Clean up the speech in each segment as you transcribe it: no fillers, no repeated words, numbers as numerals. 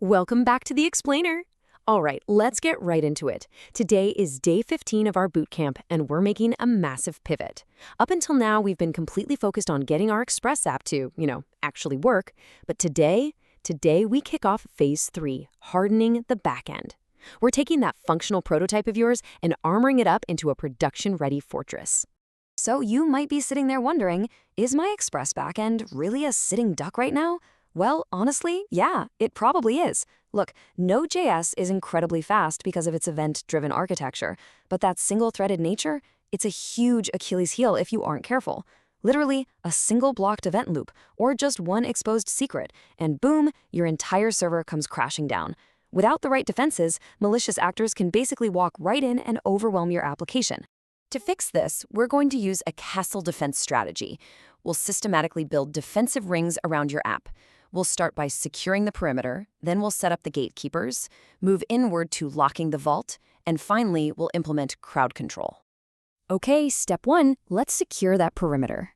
Welcome back to the Explainer. All right, let's get right into it. Today is day 15 of our bootcamp, and we're making a massive pivot. Up until now, we've been completely focused on getting our Express app to, actually work. But today we kick off phase 3, hardening the backend. We're taking that functional prototype of yours and armoring it up into a production-ready fortress. So you might be sitting there wondering, is my Express backend really a sitting duck right now? Well, honestly, yeah, it probably is. Look, Node.js is incredibly fast because of its event-driven architecture, but that single-threaded nature, it's a huge Achilles heel if you aren't careful. Literally, a single blocked event loop, or just one exposed secret, and boom, your entire server comes crashing down. Without the right defenses, malicious actors can basically walk right in and overwhelm your application. To fix this, we're going to use a castle defense strategy. We'll systematically build defensive rings around your app. We'll start by securing the perimeter, then we'll set up the gatekeepers, move inward to locking the vault, and finally, we'll implement crowd control. Okay, step 1, let's secure that perimeter.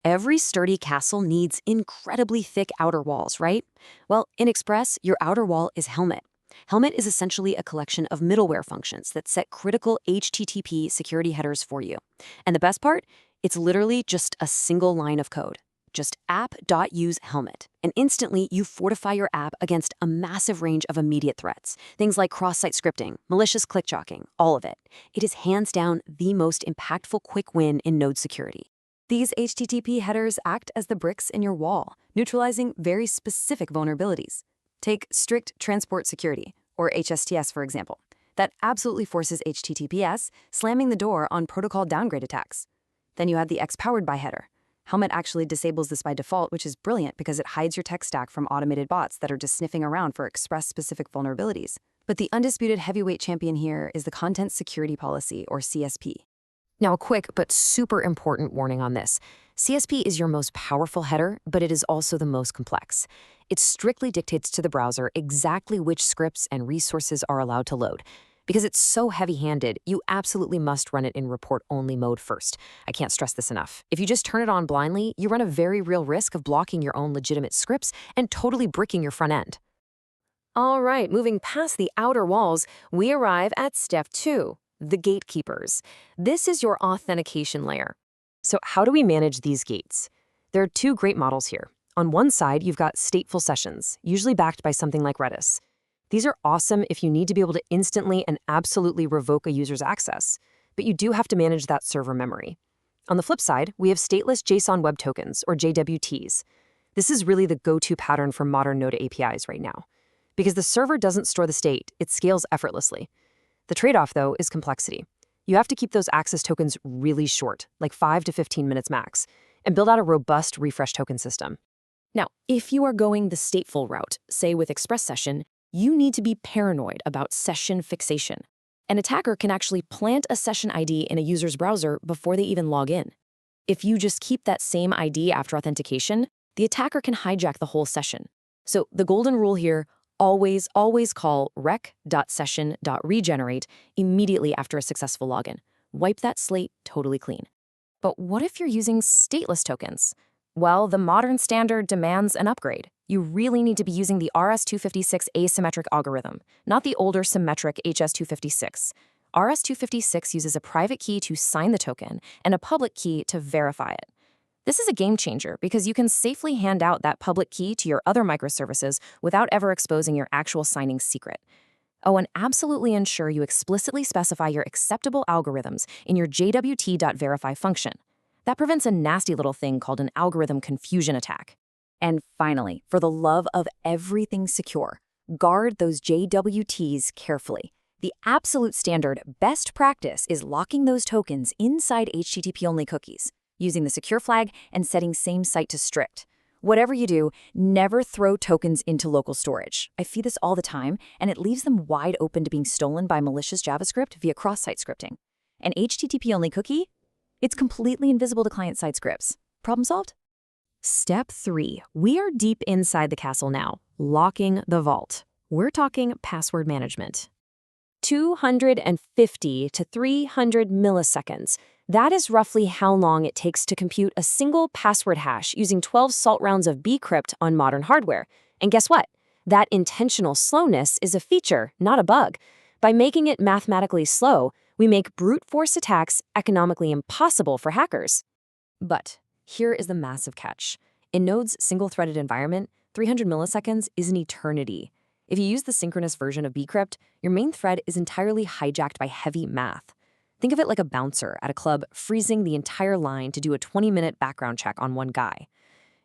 Every sturdy castle needs incredibly thick outer walls, right? Well, in Express, your outer wall is Helmet. Helmet is essentially a collection of middleware functions that set critical HTTP security headers for you. And the best part? It's literally just a single line of code. Just app.useHelmet, and instantly you fortify your app against a massive range of immediate threats. Things like cross-site scripting, malicious click-jocking, all of it. It is hands down the most impactful quick win in Node security. These HTTP headers act as the bricks in your wall, neutralizing very specific vulnerabilities. Take strict transport security, or HSTS for example. That absolutely forces HTTPS, slamming the door on protocol downgrade attacks. Then you add the X-powered by header. Helmet actually disables this by default, which is brilliant because it hides your tech stack from automated bots that are just sniffing around for Express-specific vulnerabilities. But the undisputed heavyweight champion here is the Content Security Policy, or CSP. Now, a quick but super important warning on this. CSP is your most powerful header, but it is also the most complex. It strictly dictates to the browser exactly which scripts and resources are allowed to load. Because it's so heavy-handed, you absolutely must run it in report-only mode first. I can't stress this enough. If you just turn it on blindly, you run a very real risk of blocking your own legitimate scripts and totally bricking your front end. All right, moving past the outer walls, we arrive at step 2, the gatekeepers. This is your authentication layer. So how do we manage these gates? There are 2 great models here. On one side, you've got stateful sessions, usually backed by something like Redis. These are awesome if you need to be able to instantly and absolutely revoke a user's access, but you do have to manage that server memory. On the flip side, we have stateless JSON Web Tokens, or JWTs. This is really the go-to pattern for modern Node APIs right now. Because the server doesn't store the state, it scales effortlessly. The trade-off, though, is complexity. You have to keep those access tokens really short, like 5 to 15 minutes max, and build out a robust refresh token system. Now, if you are going the stateful route, say with Express Session, you need to be paranoid about session fixation. An attacker can actually plant a session ID in a user's browser before they even log in. If you just keep that same ID after authentication, the attacker can hijack the whole session. So the golden rule here, always call rec.session.regenerate immediately after a successful login. Wipe that slate totally clean. But what if you're using stateless tokens? Well, the modern standard demands an upgrade. You really need to be using the RS-256 asymmetric algorithm, not the older symmetric HS-256. RS-256 uses a private key to sign the token and a public key to verify it. This is a game changer because you can safely hand out that public key to your other microservices without ever exposing your actual signing secret. Oh, and absolutely ensure you explicitly specify your acceptable algorithms in your JWT.verify function. That prevents a nasty little thing called an algorithm confusion attack. And finally, for the love of everything secure, guard those JWTs carefully. The absolute standard best practice is locking those tokens inside HTTP-only cookies, using the secure flag and setting same site to strict. Whatever you do, never throw tokens into local storage. I see this all the time, and it leaves them wide open to being stolen by malicious JavaScript via cross-site scripting. An HTTP-only cookie? It's completely invisible to client-side scripts. Problem solved? Step 3. We are deep inside the castle now, locking the vault. We're talking password management. 250 to 300 milliseconds. That is roughly how long it takes to compute a single password hash using 12 salt rounds of bcrypt on modern hardware. And guess what? That intentional slowness is a feature, not a bug. By making it mathematically slow, we make brute force attacks economically impossible for hackers. But here is the massive catch. In Node's single-threaded environment, 300 milliseconds is an eternity. If you use the synchronous version of bcrypt, your main thread is entirely hijacked by heavy math. Think of it like a bouncer at a club freezing the entire line to do a 20-minute background check on one guy.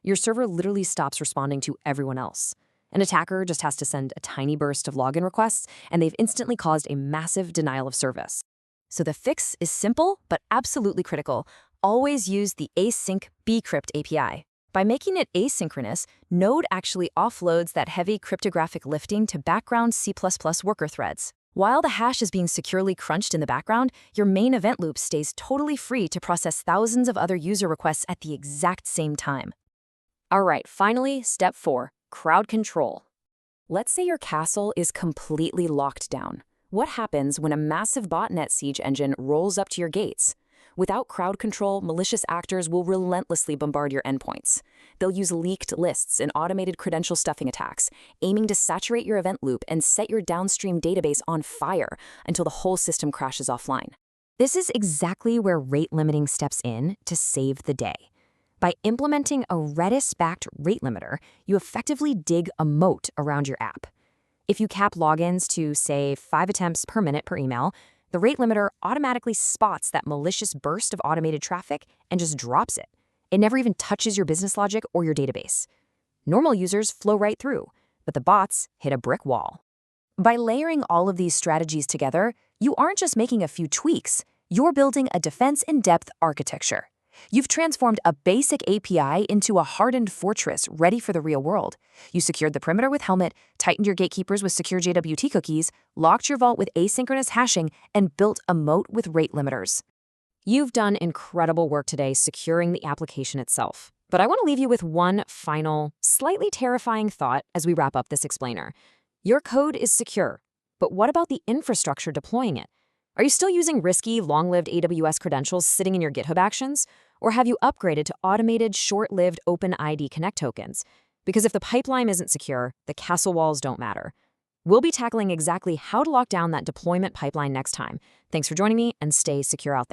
Your server literally stops responding to everyone else. An attacker just has to send a tiny burst of login requests, and they've instantly caused a massive denial of service. So the fix is simple, but absolutely critical. Always use the async bcrypt API. By making it asynchronous, Node actually offloads that heavy cryptographic lifting to background C++ worker threads. While the hash is being securely crunched in the background, your main event loop stays totally free to process thousands of other user requests at the exact same time. All right, finally, step 4, crowd control. Let's say your castle is completely locked down. What happens when a massive botnet siege engine rolls up to your gates? Without crowd control, malicious actors will relentlessly bombard your endpoints. They'll use leaked lists and automated credential stuffing attacks, aiming to saturate your event loop and set your downstream database on fire until the whole system crashes offline. This is exactly where rate limiting steps in to save the day. By implementing a Redis-backed rate limiter, you effectively dig a moat around your app. If you cap logins to, say, 5 attempts per minute per email, the rate limiter automatically spots that malicious burst of automated traffic and just drops it. It never even touches your business logic or your database. Normal users flow right through, but the bots hit a brick wall. By layering all of these strategies together, you aren't just making a few tweaks, you're building a defense-in-depth architecture. You've transformed a basic API into a hardened fortress ready for the real world. You secured the perimeter with Helmet, tightened your gatekeepers with secure JWT cookies, locked your vault with asynchronous hashing, and built a moat with rate limiters. You've done incredible work today securing the application itself. But I want to leave you with one final, slightly terrifying thought as we wrap up this explainer. Your code is secure, but what about the infrastructure deploying it? Are you still using risky, long-lived AWS credentials sitting in your GitHub Actions? Or have you upgraded to automated, short-lived OpenID Connect tokens? Because if the pipeline isn't secure, the castle walls don't matter. We'll be tackling exactly how to lock down that deployment pipeline next time. Thanks for joining me, and stay secure out there.